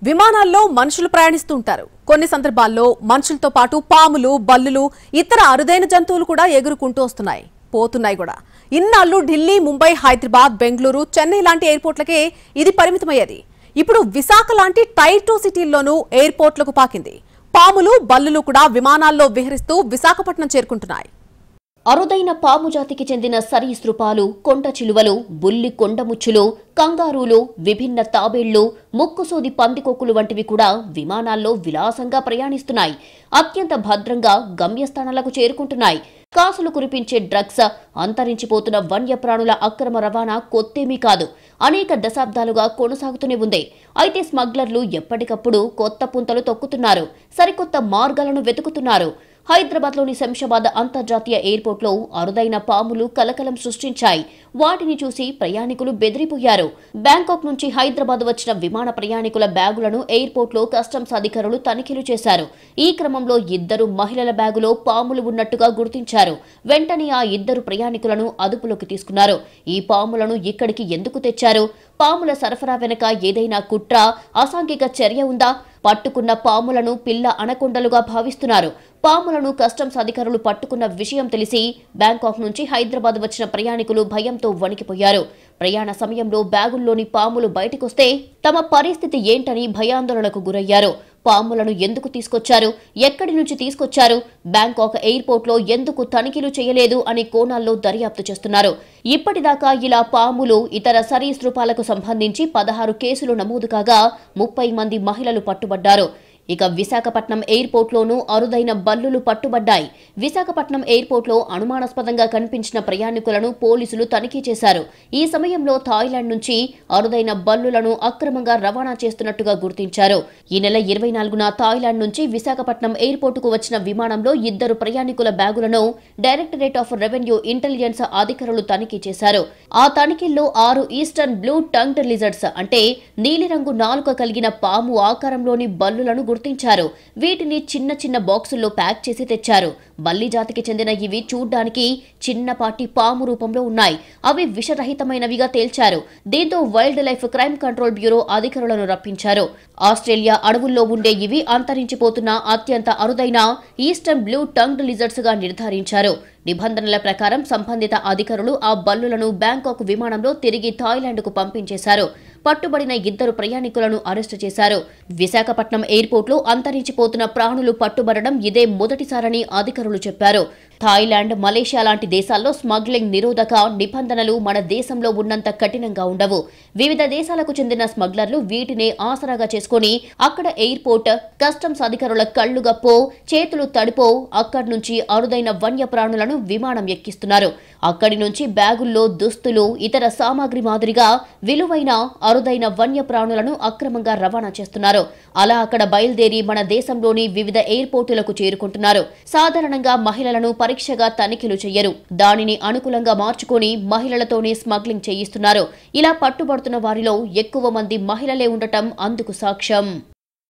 విమానాల్లో మనుషులు ప్రయాణిస్తూ ఉంటారు. కొన్ని సందర్భాల్లో మనుషులతో పాటు పాములు, బల్లులు, ఇతర అరుదైన జంతువులు కూడా ఎగురుకుంటూ వస్తున్నాయి, పోతున్నాయి కూడా. ఇన్నాళ్ళు ఢిల్లీ, ముంబై, హైదరాబాద్, బెంగళూరు, చెన్నై లాంటి ఎయిర్పోర్ట్లకే ఇది పరిమితమయ్యేది. ఇప్పుడు విశాఖ లాంటి టైర్ 2 సిటీల్లోనూ ఎయిర్పోర్ట్లకు పాకింది. పాములు, బల్లులు కూడా విమానాల్లో విహరిస్తూ విశాఖపట్నం చేరుకుంటున్నాయి. అరుదైన పాము జాతికి చెందిన సరీసృపాలు, కొండ చిలువలు, బుల్లి కొండముచ్చులు, కంగారూలు, విభిన్న తాబేళ్లు, ముక్కుసూది పందికొక్కులు వంటివి కూడా విమానాల్లో విలాసంగా ప్రయాణిస్తున్నాయి. అత్యంత భద్రంగా గమ్యస్థానాలకు చేరుకుంటున్నాయి. కాసులు కురిపించే డ్రగ్స్, అంతరించిపోతున్న వన్యప్రాణుల అక్రమ రవాణా కొత్తేమీ కాదు. అనేక దశాబ్దాలుగా కొనసాగుతూనే ఉంది. అయితే స్మగ్లర్లు ఎప్పటికప్పుడు కొత్త పుంతలు తొక్కుతున్నారు, సరికొత్త మార్గాలను వెతుకుతున్నారు. హైదరాబాద్లోని శంషాబాద్ అంతర్జాతీయ ఎయిర్పోర్ట్లో అరుదైన పాములు కలకలం సృష్టించాయి. వాటిని చూసి ప్రయాణికులు బెదిరిపోయారు. బ్యాంకాక్ నుంచి హైదరాబాద్ వచ్చిన విమాన ప్రయాణికుల బ్యాగులను ఎయిర్పోర్ట్లో కస్టమ్స్ అధికారులు తనిఖీలు చేశారు. ఈ క్రమంలో 2 మహిళల బ్యాగులో పాములు ఉన్నట్టుగా గుర్తించారు. వెంటనే ఆ 2 ప్రయాణికులను అదుపులోకి తీసుకున్నారు. ఈ పాములను ఇక్కడికి ఎందుకు తెచ్చారు? పాముల సరఫరా వెనక ఏదైనా కుట్ర, అసాంఘిక చర్య ఉందా? పట్టుకున్న పాములను పిల్ల అనకొండలుగా భావిస్తున్నారు. పాములను కస్టమ్స్ అధికారులు పట్టుకున్న విషయం తెలిసి బ్యాంకాక్ నుంచి హైదరాబాద్ వచ్చిన ప్రయాణికులు భయంతో వణికిపోయారు. ప్రయాణ సమయంలో బ్యాగుల్లోని పాములు బయటకొస్తే తమ పరిస్థితి ఏంటని భయాందోళనకు గురయ్యారు. పాములను ఎందుకు తీసుకొచ్చారు? ఎక్కడి నుంచి తీసుకొచ్చారు? బ్యాంకాక్ ఎయిర్పోర్ట్లో ఎందుకు తనిఖీలు చేయలేదు అని కోణాల్లో దర్యాప్తు చేస్తున్నారు. ఇప్పటిదాకా ఇలా పాములు, ఇతర సరీసృపాలకు సంబంధించి 16 కేసులు నమోదు కాగా 30 మంది మహిళలు పట్టుబడ్డారు. ఇక విశాఖపట్నం ఎయిర్పోర్ట్లోనూ అరుదైన బల్లులు పట్టుబడ్డాయి. విశాఖపట్నం ఎయిర్పోర్ట్లో అనుమానాస్పదంగా కనిపించిన ప్రయాణికులను పోలీసులు తనిఖీ చేశారు. ఈ సమయంలో థాయిలాండ్ నుంచి అరుదైన బల్లులను అక్రమంగా రవాణా చేస్తున్నట్టుగా గుర్తించారు. ఈ నెల 24న థాయిలాండ్ నుంచి విశాఖపట్నం ఎయిర్పోర్టుకు వచ్చిన విమానంలో 2 ప్రయాణికుల బ్యాగులను డైరెక్టరేట్ ఆఫ్ రెవెన్యూ ఇంటెలిజెన్స్ అధికారులు తనిఖీ చేశారు. ఆ తనిఖీల్లో 6 ఈస్టర్న్ బ్లూ టంగ్డ్ లిజర్డ్స్ అంటే నీలిరంగు నాలుక కలిగిన పాము ఆకారంలోని బల్లులను గుర్తించారు. వీటిని చిన్న చిన్న బాక్సుల్లో ప్యాక్ చేసి తెచ్చారు. బల్లి జాతికి చెందిన ఇవి చూడ్డానికి చిన్నపాటి పాము రూపంలో ఉన్నాయి. అవి విషరహితమైనవిగా తేల్చారు. దీంతో wild life crime control bureau అధికారులను రప్పించారు. ఆస్ట్రేలియా అడవుల్లో ఉండే ఇవి అంతరించిపోతున్న అత్యంత అరుదైన ఈస్టర్న్ బ్లూ టంగ్డ్ లిజర్డ్స్ గా నిర్ధారించారు. నిబంధనల ప్రకారం సంబంధిత అధికారులు ఆ బల్లులను బ్యాంకాక్ విమానంలో తిరిగి థాయిలాండ్కు పంపించేశారు. పట్టుబడిన 2 ప్రయాణికులను అరెస్టు చేశారు. విశాఖపట్నం ఎయిర్పోర్ట్లో అంతరించిపోతున్న ప్రాణులు పట్టుబడడం ఇదే మొదటిసారని అధికారులు చెప్పారు. థాయిలాండ్, మలేషియా లాంటి దేశాల్లో స్మగ్లింగ్ నిరోధక నిబంధనలు మన దేశంలో ఉన్నంత కఠినంగా ఉండవు. వివిధ దేశాలకు చెందిన స్మగ్లర్లు వీటినే ఆసరాగా చేసుకుని అక్కడ ఎయిర్పోర్ట్, కస్టమ్స్ అధికారుల కళ్లు గప్పో, చేతులు తడిపో అక్కడి నుంచి అరుదైన వన్యప్రాణులను విమానం ఎక్కిస్తున్నారు. అక్కడి నుంచి బ్యాగుల్లో దుస్తులు, ఇతర సామాగ్రి మాదిరిగా విలువైన అరుదైన వన్యప్రాణులను అక్రమంగా రవాణా చేస్తున్నారు. అలా అక్కడ బయలుదేరి మన దేశంలోని వివిధ ఎయిర్పోర్టులకు చేరుకుంటున్నారు. సాధారణంగా మహిళలను పరీక్షగా తనిఖీలు చేయరు. దానిని అనుకూలంగా మార్చుకొని మహిళలతోనే స్మగ్లింగ్ చేయిస్తున్నారు. ఇలా పట్టుబడుతున్న వారిలో ఎక్కువ మంది మహిళలే ఉండటం అందుకు సాక్ష్యం.